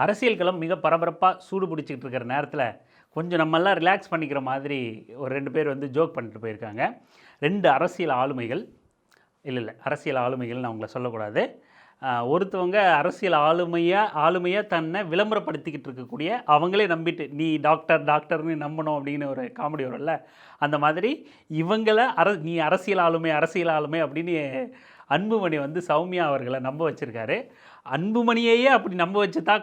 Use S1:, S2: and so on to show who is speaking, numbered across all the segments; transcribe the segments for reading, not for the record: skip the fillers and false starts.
S1: அரசியல் களம் மிக பரபரப்பாக சூடு பிடிச்சிக்கிட்டு இருக்கிற நேரத்தில் கொஞ்சம் நம்மெல்லாம் ரிலாக்ஸ் பண்ணிக்கிற மாதிரி ஒரு 2 பேர் வந்து ஜோக் பண்ணிட்டு போயிருக்காங்க. 2 அரசியல் ஆளுமைகள் இல்லை அரசியல் ஆளுமைகள்னு அவங்கள சொல்லக்கூடாது. ஒருத்தவங்க அரசியல் ஆளுமையாக தன்னை விளம்பரப்படுத்திக்கிட்டு இருக்கக்கூடிய அவங்களே நம்பிட்டு நீ டாக்டர்னு நம்பணும் அப்படின்னு ஒரு காமெடி வரும்ல, அந்த மாதிரி இவங்களை நீ அரசியல் ஆளுமை அப்படின்னு அன்புமணி வந்து சௌமியா அவர்களை நம்ப வச்சுருக்காரு. அன்புமணியையே அப்படி நம்ப வச்சு தான்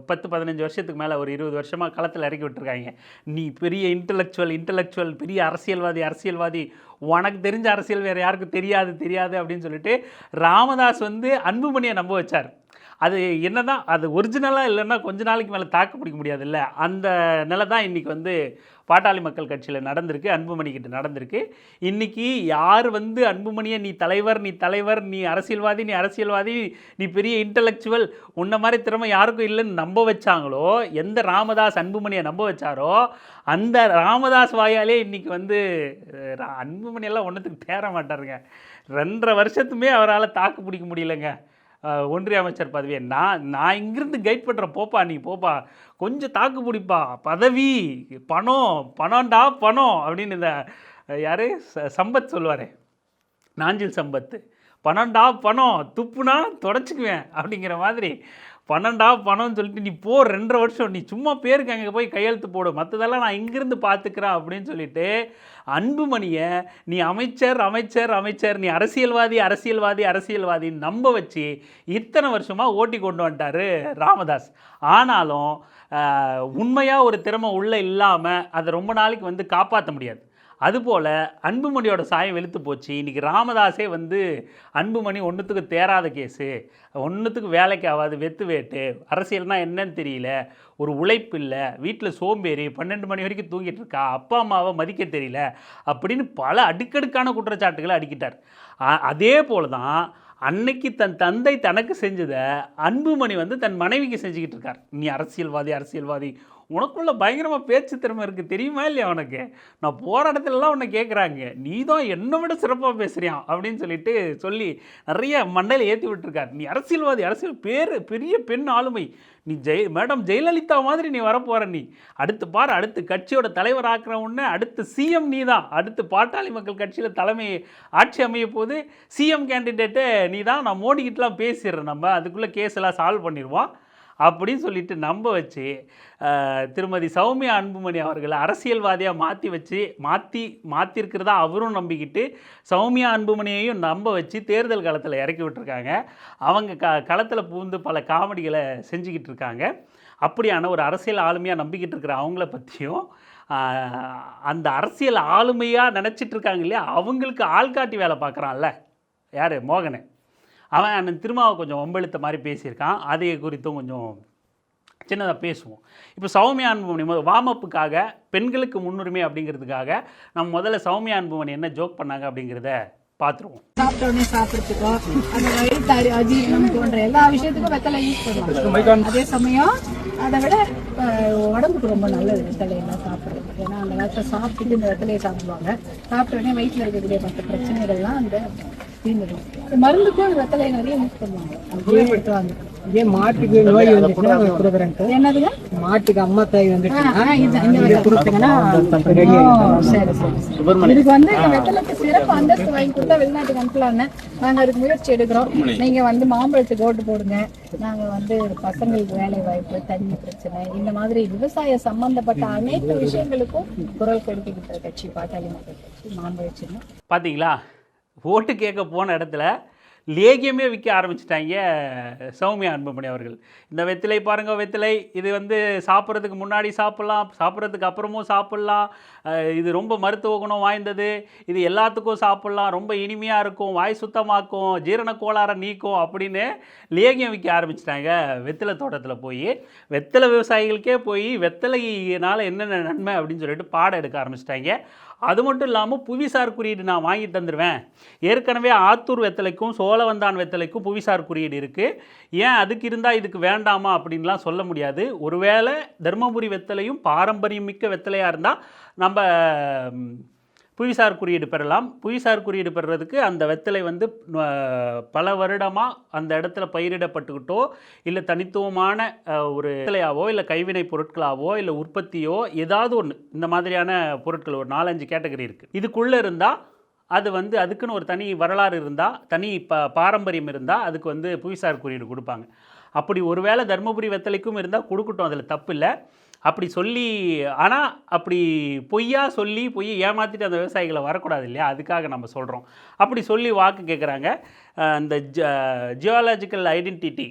S1: 10-15 வருஷத்துக்கு மேலே ஒரு 20 வருஷமாக களத்தில் இறக்கி விட்டுருக்காங்க. நீ பெரிய இன்டலெக்சுவல் பெரிய அரசியல்வாதி உனக்கு தெரிஞ்ச அரசியல் வேறு யாருக்கும் தெரியாது அப்படின்னு சொல்லிட்டு ராமதாஸ் வந்து அன்புமணியை நம்ப வச்சார். அது என்ன தான் அது ஒரிஜினலாக இல்லைன்னா கொஞ்ச நாளைக்கு மேலே தாக்கு பிடிக்க முடியாதுல்ல, அந்த நிலை தான் இன்றைக்கி வந்து பாட்டாளி மக்கள் கட்சியில் நடந்திருக்கு, அன்புமணிக்கிட்ட நடந்திருக்கு. இன்றைக்கி யார் வந்து அன்புமணியை நீ தலைவர் நீ அரசியல்வாதி நீ பெரிய இன்டலெக்சுவல் உன்ன மாதிரி திறமை யாருக்கும் இல்லைன்னு நம்ப வச்சாங்களோ, எந்த ராமதாஸ் அன்புமணியை நம்ப வச்சாரோ அந்த ராமதாஸ் வாயாலே இன்றைக்கி வந்து அன்புமணியெல்லாம் ஒன்றுத்துக்கு தேர மாட்டாருங்க. 2.5 வருஷத்துமே அவரால் தாக்கு பிடிக்க முடியலைங்க ஒன்றிய அமைச்சர் பதவியை. நான் இங்கிருந்து கைட் பண்ணுறேன், நீ போப்பா கொஞ்சம் தாக்கு பிடிப்பா, பதவி பணம் அப்படின்னு இந்த யார் சம்பத் சொல்லுவார், நாஞ்சில் சம்பத், பணம் துப்புனா தொடச்சிக்குவேன் அப்படிங்கிற மாதிரி பணம்னு சொல்லிட்டு நீ 2.5 வருஷம் நீ சும்மா பேருக்கு அங்கே போய் கையெழுத்து போடு, மற்றதெல்லாம் நான் இங்கிருந்து பார்த்துக்கிறேன் அப்படின்னு சொல்லிட்டு அன்புமணியை நீ அமைச்சர் நீ அரசியல்வாதி நம்ப வச்சு இத்தனை வருஷமாக ஓட்டி கொண்டு வந்துட்டார் ராமதாஸ். ஆனாலும் உண்மையாக ஒரு திறமை உள்ளே இல்லாமல் அதை ரொம்ப நாளைக்கு வந்து காப்பாற்ற முடியாது. அதுபோல் அன்புமணியோட சாயம் வெளுத்து போச்சு. இன்றைக்கி ராமதாஸே வந்து அன்புமணி ஒன்றுத்துக்கு தேராத கேஸு, ஒன்றுத்துக்கு வேலைக்கு ஆகாது, வேட்டு அரசியல்னால் என்னன்னு தெரியல, ஒரு உழைப்பு இல்லை, வீட்டில் சோம்பேறி, 12 மணி வரைக்கும் தூங்கிட்டு இருக்கா, அப்பா அம்மாவை மதிக்க தெரியல அப்படின்னு பல அடுக்கடுக்கான குற்றச்சாட்டுகளை அடிக்கிட்டார். அதே போல் தான் அன்னைக்கு தன் தந்தை தனக்கு செஞ்சதை அன்புமணி வந்து தன் மனைவிக்கு செஞ்சுக்கிட்டு இருக்கார். நீ அரசியல்வாதி உனக்குள்ள பயங்கரமாக பேச்சு திறமை இருக்குது தெரியுமா இல்லையா உனக்கு, நான் போகிற இடத்துலலாம் உன்னை கேட்குறாங்க, நீ தான் என்னை விட சிறப்பாக பேசுகிறியான் அப்படின்னு சொல்லி நிறைய மண்டையில் ஏற்றி விட்டுருக்கார். நீ அரசியல் பெரிய பெண் ஆளுமை, நீ மேடம் ஜெயலலிதா மாதிரி நீ வரப்போகிற, நீ அடுத்து கட்சியோட தலைவர் ஆக்கிற உடனே அடுத்து சிஎம் நீ தான், அடுத்து பாட்டாளி மக்கள் கட்சியில் தலைமை ஆட்சி அமைய போது சிஎம் கேண்டிடேட்டு நீ தான், நான் மோடிக்கிட்டலாம் பேசிடுறேன், நம்ம அதுக்குள்ளே கேஸ் எல்லாம் சால்வ் பண்ணிடுவோம் அப்படின்னு சொல்லிட்டு நம்ப வச்சு திருமதி சௌமியா அன்புமணி அவர்களை அரசியல்வாதியாக மாற்றிருக்கிறதா அவரும் நம்பிக்கிட்டு சௌமியா அன்புமணியையும் நம்ப வச்சு தேர்தல் களத்தில் இறக்கி விட்டுருக்காங்க. அவங்க களத்தில் புகுந்து பல காமெடிகளை செஞ்சுக்கிட்டு இருக்காங்க. அப்படியான ஒரு அரசியல் ஆளுமையாக நம்பிக்கிட்டு இருக்கிற அவங்கள பற்றியும் அந்த அரசியல் ஆளுமையாக நினச்சிட்டு இருக்காங்க இல்லையா, அவங்களுக்கு ஆள்காட்டி வேலை பார்க்குறான்ல யார், மோகனை, அவன் அந்த திருமாவை கொஞ்சம் வம்பெழுத்த மாதிரி பேசியிருக்கான். அதை குறித்தும் கொஞ்சம் சின்னதாக பேசுவோம். இப்போ சௌமியா அன்புமணி வார்மப்புக்காக பெண்களுக்கு முன்னுரிமை அப்படிங்கிறதுக்காக நம்ம முதல்ல சௌமியா அன்புமணி என்ன ஜோக் பண்ணாங்க அப்படிங்கிறத பார்த்துருவோம்.
S2: சாப்பிட்டோடனே சாப்பிட்றதுக்கோ அந்த வயிறு அஜீரணம் போன்ற எல்லா விஷயத்துக்கும் வெத்தலை யூஸ் பண்ணுவாங்க. அதே சமயம் அதை விட உடம்புக்கு ரொம்ப நல்லது வெத்தலையெல்லாம் சாப்பிட்றது. ஏன்னா அந்த நேரத்தை சாப்பிட்டுட்டு இந்த வெத்தலையை சாப்பிடுவாங்க. சாப்பிட்ட உடனே வயிற்றில் இருக்கக்கூடிய மற்ற பிரச்சனைகள்லாம் அந்த மருந்துக்கும் அந்த வெத்தலையை நிறைய யூஸ் பண்ணுவாங்க, உபயோகப்படுத்துவாங்க.
S3: இதே மாட்டுக்கு நோய் வந்துச்சுன்னா கொடுக்குறேன்.
S2: என்னதுங்க,
S3: மாட்டுக்கு அம்மா தாய் வந்துச்சுன்னா
S2: இதுக்கு வந்து வெத்தலைக்கு சிறப்பு அந்தஸ்து வாங்கி கொடுத்தா வெளிநாட்டுக்கு அனுப்பலான்னு நாங்க அதுக்கு முயற்சி எடுக்கிறோம். நீங்க வந்து மாம்பழத்துக்கு ஓட்டு போடுங்க. நாங்க வந்து பசங்களுக்கு வேலை வாய்ப்பு, தண்ணி பிரச்சனை, இந்த மாதிரி விவசாய சம்பந்தப்பட்ட அனைத்து விஷயங்களுக்கும் குரல் கொடுத்துக்கிட்ட கட்சி பாட்டாளி மக்கள் கட்சி மாம்பழ சின்னம்.
S1: பார்த்தீங்களா, ஓட்டு கேட்க போன இடத்துல லேகியமே விற்க ஆரம்பிச்சிட்டாங்க சௌமியா அன்புமணி அவர்கள். இந்த வெத்திலை பாருங்கள், வெத்திலை இது வந்து சாப்பிட்றதுக்கு முன்னாடி சாப்பிட்லாம், சாப்பிட்றதுக்கு அப்புறமும் சாப்பிட்லாம், இது ரொம்ப மருத்துவ குணம் வாய்ந்தது, இது எல்லாத்துக்கும் சாப்பிட்லாம், ரொம்ப இனிமையாக இருக்கும், வாய் சுத்தமாக்கும், ஜீரண கோளாறை நீக்கும் அப்படின்னு லேகியம் விற்க ஆரம்பிச்சிட்டாங்க. வெத்திலை தோட்டத்தில் போய் வெத்திலை விவசாயிகளுக்கே போய் வெத்திலையினால் என்னென்ன நன்மை அப்படின்னு சொல்லிட்டு பாடம் எடுக்க ஆரம்பிச்சிட்டாங்க. அது மட்டும் இல்லாமல் புவிசார் குறியீடு நான் வாங்கி தந்துடுவேன், ஏற்கனவே ஆத்தூர் வெத்தலைக்கும் சோழவந்தான் வெத்தலைக்கும் புவிசார் குறியீடு இருக்குது, ஏன் அதுக்கு இருந்தால் இதுக்கு வேண்டாமா அப்படின்லாம் சொல்ல முடியாது. ஒருவேளை தருமபுரி வெத்தலையும் பாரம்பரியம் மிக்க வெத்தலையாக இருந்தால் நம்ம புவிசார் குறியீடு பெறலாம். புவிசார் குறியீடு பெறுறதுக்கு அந்த வெத்தலை வந்து பல வருடமாக அந்த இடத்துல பயிரிடப்பட்டுக்கிட்டோ இல்லை தனித்துவமான ஒரு வெத்தலையாவோ இல்லை கைவினை பொருட்களாவோ இல்லை உற்பத்தியோ ஏதாவது ஒன்று இந்த மாதிரியான பொருட்கள் ஒரு 4-5 கேட்டகரி இருக்குது. இதுக்குள்ளே இருந்தால் அது வந்து அதுக்குன்னு ஒரு தனி வரலாறு இருந்தால், தனி பாரம்பரியம் இருந்தால் அதுக்கு வந்து புவிசார் குறியீடு கொடுப்பாங்க. அப்படி ஒருவேளை தருமபுரி வெத்தலைக்கும் இருந்தால் கொடுக்கட்டும், அதில் தப்பு இல்லை. அப்படி சொல்லி, ஆனால் அப்படி பொய்யா சொல்லி பொய்யை ஏமாற்றிட்டு அந்த விவசாயிகளை வரக்கூடாது இல்லையா, அதுக்காக நம்ம சொல்கிறோம். அப்படி சொல்லி வாக்கு கேட்குறாங்க. இந்த ஜியாலஜிக்கல் ஐடென்டிட்டி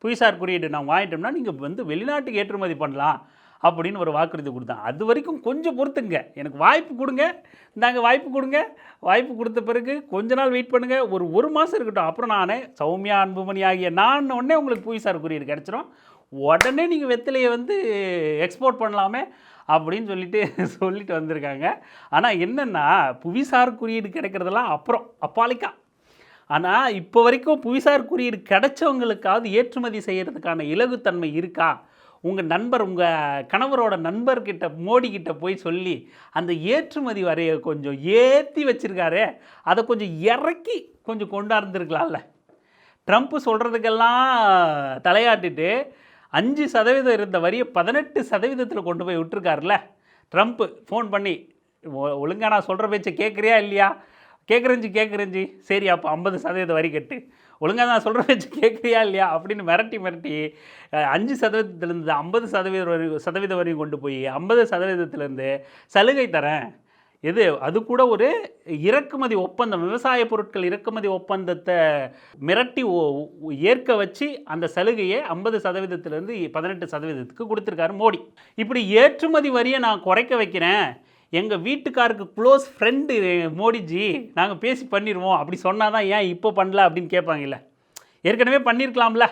S1: புவிசார் குறியீடு நான் வாங்கிட்டோம்னா நீங்கள் வந்து வெளிநாட்டுக்கு ஏற்றுமதி பண்ணலாம் அப்படின்னு ஒரு வாக்குறுதி கொடுத்தாங்க. அது வரைக்கும் கொஞ்சம் பொறுத்துங்க, எனக்கு வாய்ப்பு கொடுங்க, இந்தாங்க வாய்ப்பு கொடுங்க. வாய்ப்பு கொடுத்த பிறகு கொஞ்ச நாள் வெயிட் பண்ணுங்கள், ஒரு மாதம் இருக்கட்டும், அப்புறம் நானே சௌமியா அன்புமணி ஆகிய நான் உடனே உங்களுக்கு புவிசார் குறியீடு கிடச்சிரும், உடனே நீங்கள் வெத்தலையை வந்து எக்ஸ்போர்ட் பண்ணலாமே அப்படின்னு சொல்லிட்டு வந்திருக்காங்க. ஆனால் என்னென்னா புவிசார் குறியீடு கிடைக்கிறதெல்லாம் அப்புறம் அப்பாலிக்கா. ஆனால் இப்போ வரைக்கும் புவிசார் குறியீடு கிடைச்சவங்களுக்காவது ஏற்றுமதி செய்கிறதுக்கான இலகுத்தன்மை இருக்கா? உங்கள் நண்பர், உங்கள் கணவரோட நண்பர்கிட்ட மோடிக்கிட்ட போய் சொல்லி அந்த ஏற்றுமதி வரையை கொஞ்சம் ஏற்றி வச்சுருக்காரு, அதை கொஞ்சம் இறக்கி கொஞ்சம் கொண்டாந்துருக்கலாம்ல. ட்ரம்ப் சொல்கிறதுக்கெல்லாம் தலையாட்டிட்டு 5% இருந்த வரியை 18% கொண்டு போய் விட்டுருக்காருல ட்ரம்ப்பு. ஃபோன் பண்ணி ஒழுங்காக நான் சொல்கிற பேச்சை கேட்குறியா இல்லையா, கேட்குறேஞ்சி சரி அப்போ 50% வரி கட்டு, ஒழுங்காக நான் சொல்கிற பேச்சு கேட்குறியா இல்லையா அப்படின்னு மிரட்டி 5%லேருந்து 50% வரையும் கொண்டு போய் 50%லேருந்து சலுகை தரேன். அது கூட ஒரு இறக்குமதி ஒப்பந்தம், விவசாய பொருட்கள் இறக்குமதி ஒப்பந்தத்தை மிரட்டி ஏற்க வச்சு அந்த சலுகையை 50%லேருந்து 18%க்கு கொடுத்துருக்காரு மோடி. இப்படி ஏற்றுமதி வரியை நான் குறைக்க வைக்கிறேன், எங்கள் வீட்டுக்காருக்கு க்ளோஸ் ஃப்ரெண்டு மோடிஜி, நாங்கள் பேசி பண்ணிடுவோம் அப்படி சொன்னால் தான் ஏன் இப்போ பண்ணல அப்படின்னு கேட்பாங்கல்ல. ஏற்கனவே பண்ணியிருக்கலாம்ல,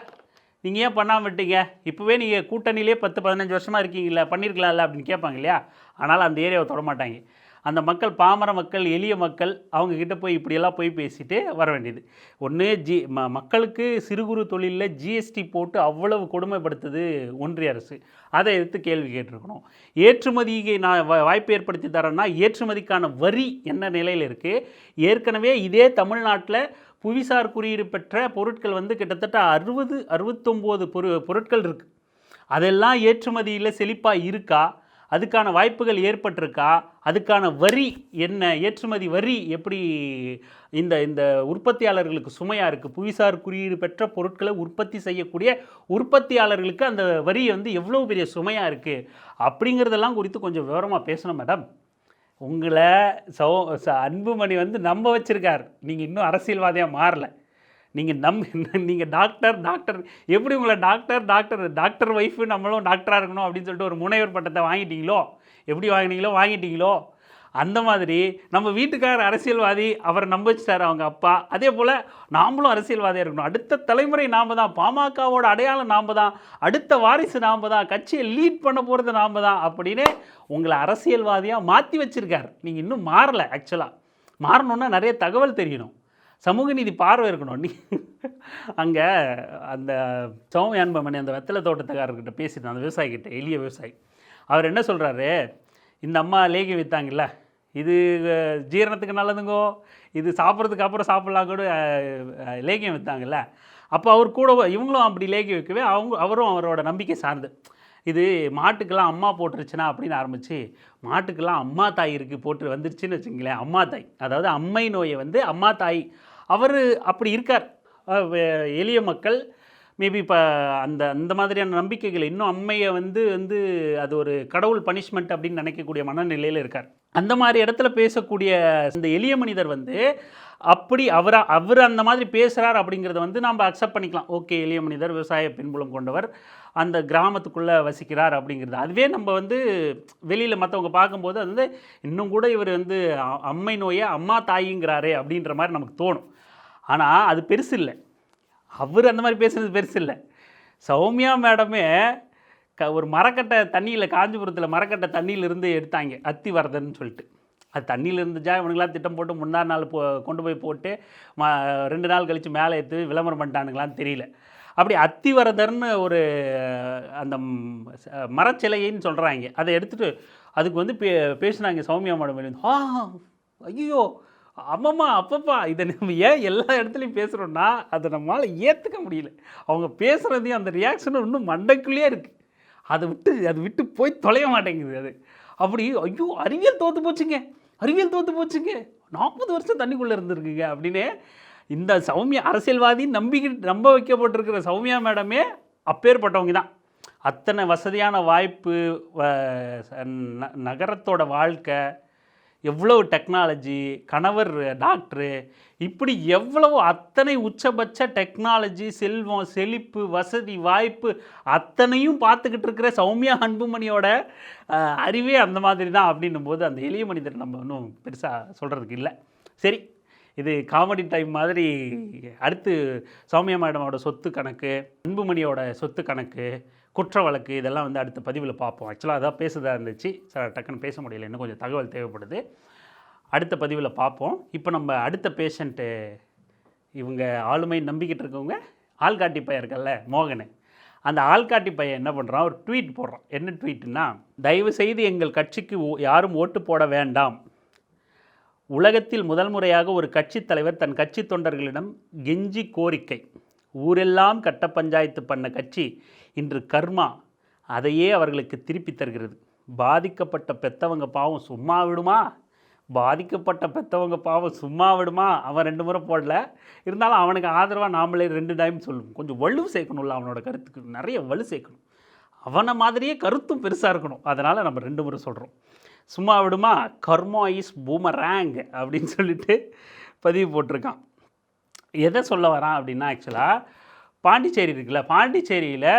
S1: நீங்கள் ஏன் பண்ணாமல் விட்டீங்க, இப்போவே நீங்கள் கூட்டணியிலே 10-15 வருஷமாக இருக்கீங்களா, பண்ணியிருக்கலாம்ல அப்படின்னு கேட்பாங்க இல்லையா. ஆனால் அந்த ஏரியாவை தொட மாட்டாங்க. அந்த மக்கள், பாமர மக்கள், எளிய மக்கள், அவங்கக்கிட்ட போய் இப்படியெல்லாம் போய் பேசிட்டு வர வேண்டியது. ஒன்று மக்களுக்கு சிறு குறு தொழிலில் ஜிஎஸ்டி போட்டு அவ்வளவு கொடுமைப்படுத்துது ஒன்றிய அரசு, அதை எடுத்து கேள்வி கேட்டிருக்கணும். ஏற்றுமதிக்கு நான் வாய்ப்பு ஏற்படுத்தி தரேன்னா ஏற்றுமதிக்கான வரி என்ன நிலையில் இருக்குது? ஏற்கனவே இதே தமிழ்நாட்டில் புவிசார் குறியீடு பெற்ற பொருட்கள் வந்து கிட்டத்தட்ட 60-69 பொருட்கள் இருக்குது. அதெல்லாம் ஏற்றுமதியில் செழிப்பாக இருக்கா? அதுக்கான வாய்ப்புகள் ஏற்பட்டிருக்கா? அதுக்கான வரி என்ன? ஏற்றுமதி வரி எப்படி இந்த உற்பத்தியாளர்களுக்கு சுமையாக இருக்குது? புவிசார் குறியீடு பெற்ற பொருட்களை உற்பத்தி செய்யக்கூடிய உற்பத்தியாளர்களுக்கு அந்த வரி வந்து எவ்வளோ பெரிய சுமையாக இருக்குது அப்படிங்கிறதெல்லாம் குறித்து கொஞ்சம் விவரமாக பேசணும் மேடம். உங்களை அன்புமணி வந்து நம்ப வச்சுருக்கார், நீங்கள் இன்னும் அரசியல்வாதியாக மாறலை. நீங்கள் டாக்டர் எப்படி உங்களை டாக்டர் ஒய்ஃபு நம்மளும் டாக்டராக இருக்கணும் அப்படின்னு சொல்லிட்டு ஒரு முனைவர் பட்டத்தை எப்படி வாங்கிட்டீங்களோ அந்த மாதிரி நம்ம வீட்டுக்காரர் அரசியல்வாதி, அவரை நம்ப வச்சுட்டார் அவங்க அப்பா. அதே போல் நாமளும் அரசியல்வாதியாக இருக்கணும். அடுத்த தலைமுறை நாம் தான், பாமகவோட அடையாளம் நாம் தான், அடுத்த வாரிசு நாம் தான், கட்சியை லீட் பண்ண போகிறது நாம் தான் அப்படின்னு உங்களை அரசியல்வாதியாக மாற்றி வச்சுருக்கார். நீங்கள் இன்னும் மாறலை. ஆக்சுவலாக மாறணுன்னா நிறைய தகவல் தெரியணும், சமூக நீதி பார்வை இருக்கணும். நீ அங்கே அந்த சௌமியா அன்புமணி அந்த வெத்தலை தோட்டத்துக்காரர்கிட்ட பேசிட்டு, அந்த விவசாயிக்கிட்ட, எளிய விவசாயி, அவர் என்ன சொல்கிறாரு, இந்த அம்மா லேகியம் விற்றாங்கல்ல, இது ஜீரணத்துக்கு நல்லதுங்கோ, இது சாப்பிட்றதுக்கு அப்புறம் சாப்பிட்லாம் கூட லேகியம் விற்றாங்கல்ல. அப்போ அவர் கூட இவங்களும் அப்படி லேகியம் வைக்கவே அவரும் அவரோட நம்பிக்கை சார்ந்து, இது மாட்டுக்கெல்லாம் அம்மா போட்டுருச்சுன்னா அப்படின்னு ஆரம்பித்து, மாட்டுக்கெல்லாம் அம்மா தாய் இருக்குது போட்டு வந்துருச்சுன்னு வச்சுங்களேன். அம்மா தாய், அதாவது அம்மை நோயை வந்து அம்மா தாய், அவர் அப்படி இருக்கார். எளிய மக்கள் மேபி இப்போ அந்த மாதிரியான நம்பிக்கைகள், இன்னும் அம்மையை வந்து அது ஒரு கடவுள் பனிஷ்மெண்ட் அப்படின்னு நினைக்கக்கூடிய மனநிலையில் இருக்கார். அந்த மாதிரி இடத்துல பேசக்கூடிய இந்த எளிய மனிதர் வந்து அப்படி அவர் அந்த மாதிரி பேசுகிறார் அப்படிங்கிறத வந்து நம்ம அக்செப்ட் பண்ணிக்கலாம். ஓகே, எளிய மனிதர், விவசாய பின்புலம் கொண்டவர், அந்த கிராமத்துக்குள்ளே வசிக்கிறார் அப்படிங்கிறது. அதுவே நம்ம வந்து வெளியில் மற்றவங்க பார்க்கும்போது அது வந்து இன்னும் கூட இவர் வந்து அம்மை நோயை அம்மா தாயிங்கிறாரே அப்படின்ற மாதிரி நமக்கு தோணும். ஆனால் அது பெருசு இல்லை, அவர் அந்த மாதிரி பேசுகிறது பெருசு இல்லை. சௌமியா மேடமே ஒரு மரக்கட்டை தண்ணியில், காஞ்சிபுரத்தில் மரக்கட்டை தண்ணியிலிருந்து எடுத்தாங்க, அத்தி வரதன்னு சொல்லிட்டு. அது தண்ணியில் இருந்துச்சா இவனுங்களாம் திட்டம் போட்டு 3 நாள் கொண்டு போய் போட்டு 2 நாள் கழித்து மேலே எடுத்து விளம்பரம் பண்ணிட்டானுங்களான்னு தெரியல. அப்படி அத்திவரதர்னு ஒரு அந்த மரச்சிலைன்னு சொல்கிறாங்க, அதை எடுத்துகிட்டு அதுக்கு வந்து பேசினாங்க சௌமியா மேடம். ஐயோ அம்மம்மா அப்பப்பா இதை நம்ம ஏன் எல்லா இடத்துலையும் பேசுகிறோன்னா அதை நம்மளால் ஏற்றுக்க முடியல. அவங்க பேசுகிறதையும் அந்த ரியாக்ஷனும் இன்னும் மண்டைக்குள்ளேயே இருக்குது. அது விட்டு போய் தொலைய மாட்டேங்குது அது. அப்படி ஐயோ அறிவியல் தோற்று போச்சுங்க, அறிவியல் தோற்று போச்சுங்க, 40 வருஷம் தண்ணிக்குள்ளே இருந்திருக்குங்க அப்படின்னு இந்த சௌமியா அரசியல்வாதி நம்ப வைக்கப்பட்டிருக்கிற சௌமியா மேடமே அப்பேற்பட்டவங்க தான். அத்தனை வசதியான வாய்ப்பு, நகரத்தோட வாழ்க்கை, எவ்வளோ டெக்னாலஜி, கணவர் டாக்டரு, இப்படி எவ்வளவு அத்தனை உச்சபட்ச டெக்னாலஜி, செல்வம், செழிப்பு, வசதி, வாய்ப்பு அத்தனையும் பார்த்துக்கிட்டு இருக்கிற சௌமியா அன்புமணியோட அறிவே அந்த மாதிரி தான் அப்படின்னும் போது அந்த எளிய மனிதர் நம்ம இன்னும் பெருசாக சொல்கிறதுக்கு இல்லை. சரி, இது காமெடி டைம் மாதிரி. அடுத்து சௌமியா மேடமோட சொத்து கணக்கு, அன்புமணியோட சொத்து கணக்கு, குற்ற வழக்கு, இதெல்லாம் வந்து அடுத்த பதிவில் பார்ப்போம். ஆக்சுவலாக அதான் பேசுகிறதா இருந்துச்சு, சார் டக்குன்னு பேச முடியல, இன்னும் கொஞ்சம் தகவல் தேவைப்படுது, அடுத்த பதிவில் பார்ப்போம். இப்போ நம்ம அடுத்த பேஷண்ட்டு, இவங்க ஆளுமை நம்பிக்கிட்டு இருக்கவங்க ஆள்காட்டி பையன் இருக்கல்ல மோகன், அந்த ஆள்காட்டி பையன் என்ன பண்ணுறான், ஒரு ட்வீட் போடுறான். என்ன ட்வீட்னா, தயவு செய்து எங்கள் கட்சிக்கு யாரும் ஓட்டு போட வேண்டாம். உலகத்தில் முதல் முறையாக ஒரு கட்சி தலைவர் தன் கட்சி தொண்டர்களிடம் கெஞ்சி கோரிக்கை. ஊரெல்லாம் கட்ட பஞ்சாயத்து பண்ண கட்சி இன்று கர்மா அதையே அவர்களுக்கு திருப்பி தருகிறது. பாதிக்கப்பட்ட பெத்தவங்க பாவம் சும்மா விடுமா, பாதிக்கப்பட்ட பெத்தவங்க பாவம் சும்மா விடுமா. அவன் 2 முறை போடல, இருந்தாலும் அவனுக்கு ஆதரவாக நாமளே 2 டைம் சொல்லணும். கொஞ்சம் வலு சேர்க்கணும்ல, அவனோட கருத்துக்கு நிறைய வலு சேர்க்கணும். அவனை மாதிரியே கருத்தும் பெருசாக இருக்கணும். அதனால் நம்ம 2 முறை சொல்கிறோம். சும்மா விடுமா, கர்மா இஸ் பூமராங் அப்படின்னு சொல்லிட்டு பதிவு போட்டிருக்கான். எதை சொல்ல வரான் அப்படின்னா, ஆக்சுவலாக பாண்டிச்சேரி இருக்குல்ல, பாண்டிச்சேரியில்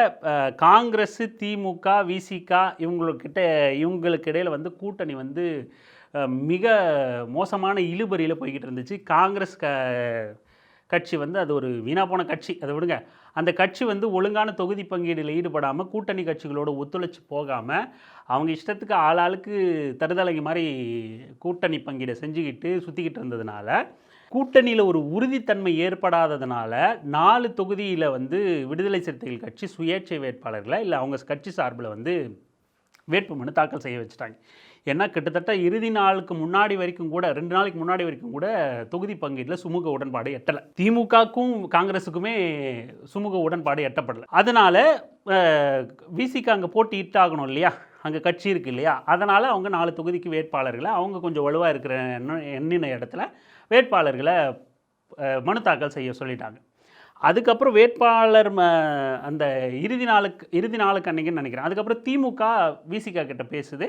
S1: காங்கிரஸ், திமுக, விசிக இவங்களுக்கு இடையில் வந்து கூட்டணி வந்து மிக மோசமான இழுபறியில் போய்கிட்டு இருந்துச்சு. காங்கிரஸ் கட்சி வந்து அது ஒரு வீணாக போன கட்சி, அதை விடுங்க. அந்த கட்சி வந்து ஒழுங்கான தொகுதி பங்கீடில் ஈடுபடாமல், கூட்டணி கட்சிகளோடு ஒத்துழைச்சி போகாமல், அவங்க இஷ்டத்துக்கு ஆளாளுக்கு தருதலைங்க மாதிரி கூட்டணி பங்கீடை செஞ்சுக்கிட்டு சுற்றிக்கிட்டு இருந்ததுனால, கூட்டணியில் ஒரு உறுதித்தன்மை ஏற்படாததுனால 4 தொகுதியில் வந்து விடுதலை சிறுத்தைகள் கட்சி சுயேட்சை வேட்பாளர்களை இல்லை அவங்க கட்சி சார்பில் வந்து வேட்புமனு தாக்கல் செய்ய வச்சுட்டாங்க. ஏன்னா கிட்டத்தட்ட இறுதி நாளுக்கு முன்னாடி வரைக்கும் கூட 2 நாளைக்கு முன்னாடி வரைக்கும் கூட தொகுதி பங்கீட்டில் சுமூக உடன்பாடு எட்டலை. திமுகவுக்கும் காங்கிரஸுக்குமே சுமூக உடன்பாடு எட்டப்படலை. அதனால் விசிக்கு அங்கே போட்டியிட்டாகணும் இல்லையா, அங்கே கட்சி இருக்குது இல்லையா, அதனால் அவங்க 4 தொகுதிக்கு வேட்பாளர்களை அவங்க கொஞ்சம் வலுவாக இருக்கிற எண்ணின இடத்துல வேட்பாளர்களை மனு தாக்கல் செய்ய சொல்லிட்டாங்க. அதுக்கப்புறம் வேட்பாளர் அந்த இறுதி நாளுக்கு அன்றைக்கின்னு நினைக்கிறேன். அதுக்கப்புறம் திமுக விசிகா கிட்ட பேசுது,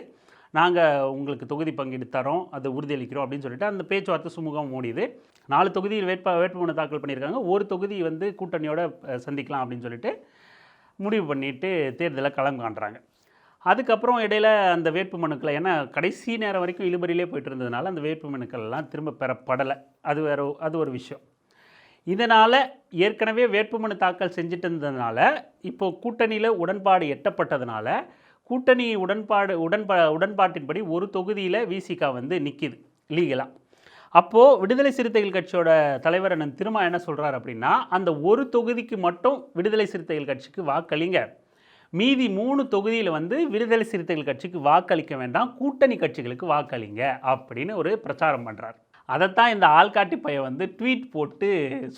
S1: நாங்கள் உங்களுக்கு தொகுதி பங்கீடு தரோம், அதை உறுதியளிக்கிறோம் அப்படின்னு சொல்லிட்டு அந்த பேச்சுவார்த்தை சுமூகம் மூடிது. 4 தொகுதியில் வேட்புமனு தாக்கல் பண்ணியிருக்காங்க. ஒரு தொகுதி வந்து கூட்டணியோட சந்திக்கலாம் அப்படின்னு சொல்லிட்டு முடிவு பண்ணிவிட்டு தேர்தலை களம் காண்றாங்க. அதுக்கப்புறம் இடையில் அந்த வேட்புமனுக்களை, ஏன்னா கடைசி நேரம் வரைக்கும் இழுபறியிலே போயிட்டு இருந்ததுனால அந்த வேட்புமனுக்கள் எல்லாம் திரும்ப பெறப்படலை. அது ஒரு விஷயம். இதனால் ஏற்கனவே வேட்புமனு தாக்கல் செஞ்சுட்டு இருந்ததுனால இப்போது கூட்டணியில் உடன்பாடு எட்டப்பட்டதுனால கூட்டணி உடன்பாட்டின்படி ஒரு தொகுதியில் விசிகா வந்து நிற்கிது லீகலாக. அப்போது விடுதலை சிறுத்தைகள் கட்சியோட தலைவர் அண்ணன் திருமா என்ன சொல்கிறார் அப்படின்னா, அந்த ஒரு தொகுதிக்கு மட்டும் விடுதலை சிறுத்தைகள் கட்சிக்கு வாக்களிங்க, மீதி 3 தொகுதியில் வந்து விடுதலை சிறுத்தைகள் கட்சிக்கு வாக்களிக்க வேண்டாம், கூட்டணி கட்சிகளுக்கு வாக்களிங்க அப்படின்னு ஒரு பிரச்சாரம் பண்ணுறார். அதைத்தான் இந்த ஆள்காட்டி பையன் வந்து ட்வீட் போட்டு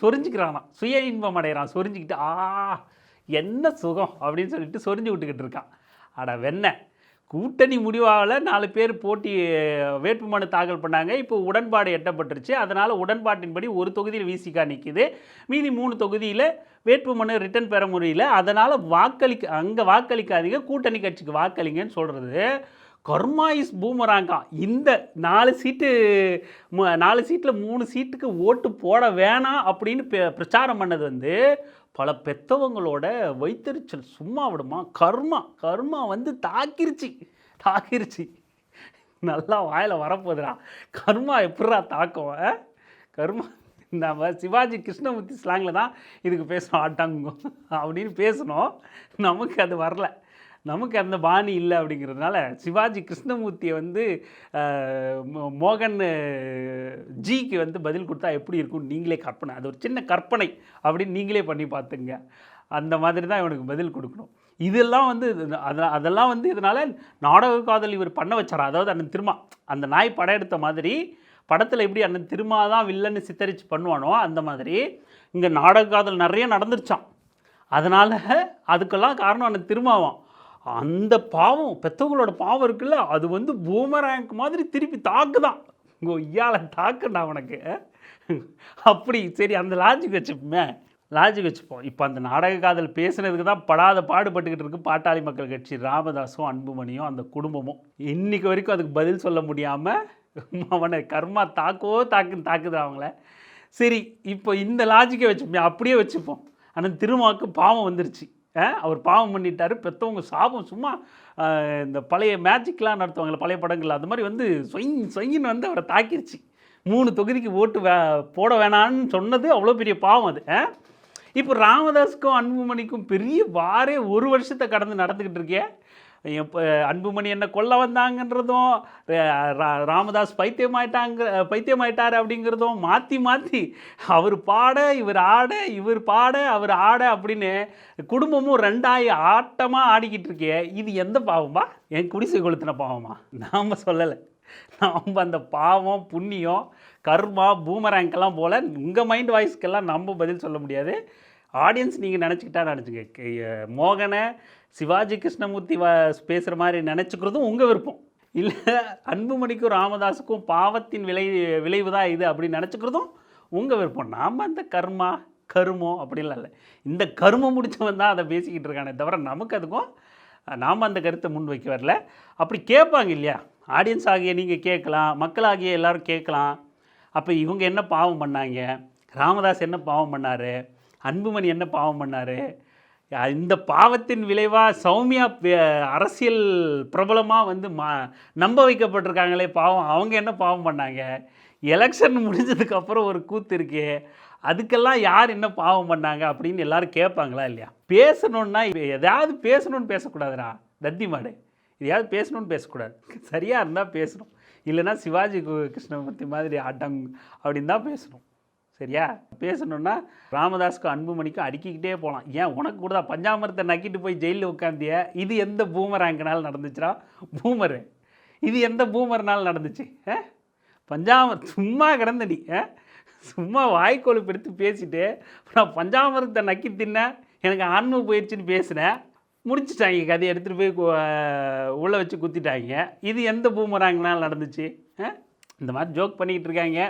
S1: சொரிஞ்சிக்கிறானா, சுய இன்பம் அடைகிறான், சொரிஞ்சிக்கிட்டு என்ன சுகம் அப்படின்னு சொல்லிட்டு சொரிஞ்சு விட்டுக்கிட்டு இருக்கான். அட வெண்ண, கூட்டணி முடிவால் 4 பேர் போட்டி வேட்புமனு தாக்கல் பண்ணாங்க, இப்போ உடன்பாடு எட்டப்பட்டுருச்சு. அதனால் உடன்பாட்டின்படி ஒரு தொகுதியில் விசிகா நிற்கிது, மீதி 3 தொகுதியில் வேட்புமனு ரிட்டன் பெற முடியல, அதனால் அங்கே வாக்களிக்காதீங்க, கூட்டணி கட்சிக்கு வாக்களிங்கன்னு சொல்கிறது கர்மா இஸ் பூமராங்கா. இந்த 4 சீட்டில் 3 சீட்டுக்கு ஓட்டு போட வேணாம் அப்படின்னு பிரச்சாரம் பண்ணது வந்து பல பெத்தவங்களோட வைத்தறிச்சல் சும்மா விடுமா. கர்மா வந்து தாக்கிருச்சு. நல்லா வாயில் வரப்போதுடா. கர்மா எப்படா தாக்கம்? கர்மா நம்ம சிவாஜி கிருஷ்ணமூர்த்தி ஸ்லாங்கில் தான் இதுக்கு பேசணும், ஆட்டாங்கும் அப்படின்னு பேசணும். நமக்கு அது வரல, நமக்கு அந்த பாணி இல்லை. அப்படிங்கிறதுனால சிவாஜி கிருஷ்ணமூர்த்தியை வந்து மோகன் ஜிக்கு வந்து பதில் கொடுத்தா எப்படி இருக்கும்னு நீங்களே கற்பனை, அது ஒரு சின்ன கற்பனை அப்படின்னு நீங்களே பண்ணி பார்த்துங்க. அந்த மாதிரி தான் இவனுக்கு பதில் கொடுக்கணும். இதெல்லாம் வந்து அதெல்லாம் வந்து இதனால் நாடக காதல் இவர் பண்ண வச்சாரா. அதாவது அந்த திரும்ப அந்த நாய் படம் எடுத்த மாதிரி படத்தில் எப்படி அண்ணன் திருமா தான் வில்லன்னு சித்தரித்து பண்ணுவானோ அந்த மாதிரி இங்கே நாடக காதல் நிறைய நடந்துருச்சான். அதனால் அதுக்கெல்லாம் காரணம் அண்ணன் திருமாவான். அந்த பாவம் பெற்றவங்களோட பாவம் இருக்குல்ல, அது வந்து பூமரேங்க் மாதிரி திருப்பி தாக்குதான். கொய்யால தாக்குண்டா உனக்கு. அப்படி சரி, அந்த லாஜிக் வச்சுப்போம். இப்போ அந்த நாடக காதல் பேசுனதுக்கு தான் படாத பாடுபட்டுக்கிட்டு இருக்கு பாட்டாளி மக்கள் கட்சி, ராமதாஸும் அன்புமணியும் அந்த குடும்பமும். இன்னைக்கு வரைக்கும் அதுக்கு பதில் சொல்ல முடியாமல் அவனை கர்மா தாக்குது அவங்கள. சரி, இப்போ இந்த லாஜிக்கை வச்சுப்போம், அப்படியே வச்சுப்போம். ஆனால் திருமாவுக்கு பாவம் வந்துருச்சு. அவர் பாவம் பண்ணிட்டாரு, பெற்றவங்க சாபம். சும்மா இந்த பழைய மேஜிக்லாம் நடத்துவாங்களே பழைய படங்கள், அது மாதிரி வந்து சொயின்னு வந்து அவரை தாக்கிருச்சு. 3 தொகுதிக்கு ஓட்டு போட வேணான்னு சொன்னது அவ்வளோ பெரிய பாவம் அது. இப்போ ராமதாஸுக்கும் அன்புமணிக்கும் பெரிய வாரே 1 வருஷத்தை கடந்து நடந்துக்கிட்டு இருக்கே. இப்போ அன்புமணி என்ன கொல்ல வந்தாங்கன்றதும், ராமதாஸ் பைத்தியமாயிட்டார் அப்படிங்கிறதும் மாற்றி அவர் பாட இவர் ஆட, இவர் பாட அவர் ஆட அப்படின்னு குடும்பமும் 2 ஆட்டமாக ஆடிக்கிட்டு இருக்கே. இது எந்த பாவம்பா? என் குடிசை கொளுத்தின பாவமா? நாம் சொல்லலை. நாம் அந்த பாவம் புண்ணியம் கர்மா பூமரேங்கெல்லாம் போல் உங்கள் மைண்ட் வாய்ஸ்க்கெல்லாம் நம்ம பதில் சொல்ல முடியாது. ஆடியன்ஸ் நீங்கள் நினச்சிக்கிட்டா மோகனை சிவாஜி கிருஷ்ணமூர்த்தி பேசுகிற மாதிரி நினச்சிக்கிறதும் உங்கள் விருப்பம். இல்லை அன்புமணிக்கும் ராமதாஸுக்கும் பாவத்தின் விளைவு தான் இது அப்படின்னு நினச்சிக்கிறதும் உங்கள் விருப்பம். நாம் அந்த கருமம் அப்படிலாம் இல்லை. இந்த கருமம் முடிச்சவன் தான் அதை பேசிக்கிட்டு இருக்கானே தவிர நமக்கு அதுக்கும் நாம் அந்த கருத்தை முன் வைக்க வரல. அப்படி கேட்பாங்க இல்லையா, ஆடியன்ஸ் ஆகிய நீங்கள் கேட்கலாம், மக்களாகிய எல்லோரும் கேட்கலாம். அப்போ இவங்க என்ன பாவம் பண்ணாங்க, ராமதாஸ் என்ன பாவம் பண்ணார், அன்புமணி என்ன பாவம் பண்ணார், இந்த பாவத்தின் விளைவாக சௌமியா அரசியல் பிரபலமாக வந்து நம்ப வைக்கப்பட்டிருக்காங்களே பாவம், அவங்க என்ன பாவம் பண்ணாங்க, எலெக்ஷன் முடிஞ்சதுக்கப்புறம் ஒரு கூத்து இருக்கே அதுக்கெல்லாம் யார் என்ன பாவம் பண்ணாங்க அப்படின்னு எல்லோரும் கேட்பாங்களா இல்லையா? பேசணுன்னா எதாவது பேசணுன்னு பேசக்கூடாதுடா தத்தி மாடு, எதையாவது பேசணுன்னு பேசக்கூடாது. சரியாக இருந்தால் பேசணும், இல்லைன்னா சிவாஜி கிருஷ்ணமூர்த்தி மாதிரி அப்படின்னு தான் பேசணும். சரியா? பேசணுன்னா ராமதாஸுக்கும் அன்புமணிக்கும் அடிக்கிக்கிட்டே போகலாம். ஏன் உனக்கு கூட தான் பஞ்சாமிரத்தை நக்கிட்டு போய் ஜெயிலில் உட்காந்திய, இது எந்த பூமராங்கனால் நடந்துச்சுடா? பூமரு இது எந்த பூமர்னால் நடந்துச்சு? பஞ்சாமிரத் சும்மா கிடந்தடி, சும்மா வாய்க்கொழுப்பு எடுத்து பேசிட்டு நான் பஞ்சாமிரத்தை நக்கி தின்னேன், எனக்கு ஆன்ம போயிடுச்சுன்னு பேசினேன், முடிச்சுட்டாங்க கதையை எடுத்துகிட்டு போய் உள்ளே வச்சு குத்திட்டாங்க. இது எந்த பூமராங்கனால் நடந்துச்சு? இந்த மாதிரி ஜோக் பண்ணிக்கிட்டு இருக்காங்க.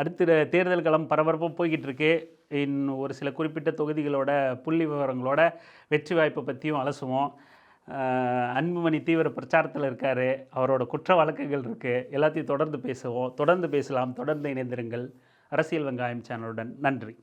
S1: அடுத்த தேர்தல் களம் பரபரப்பாக போய்கிட்டு இருக்கு. இன்னும் ஒரு சில குறிப்பிட்ட தொகுதிகளோட புள்ளி விவரங்களோட வெற்றி வாய்ப்பை பற்றியும் அலசுவோம். அன்புமணி தீவிர பிரச்சாரத்தில் இருக்கார், அவரோட குற்ற வழக்குகள் இருக்குது, எல்லாத்தையும் தொடர்ந்து பேசுவோம், தொடர்ந்து பேசலாம். தொடர்ந்து இணைந்திருங்கள் அரசியல் வெங்காயம் சேனலுடன். நன்றி.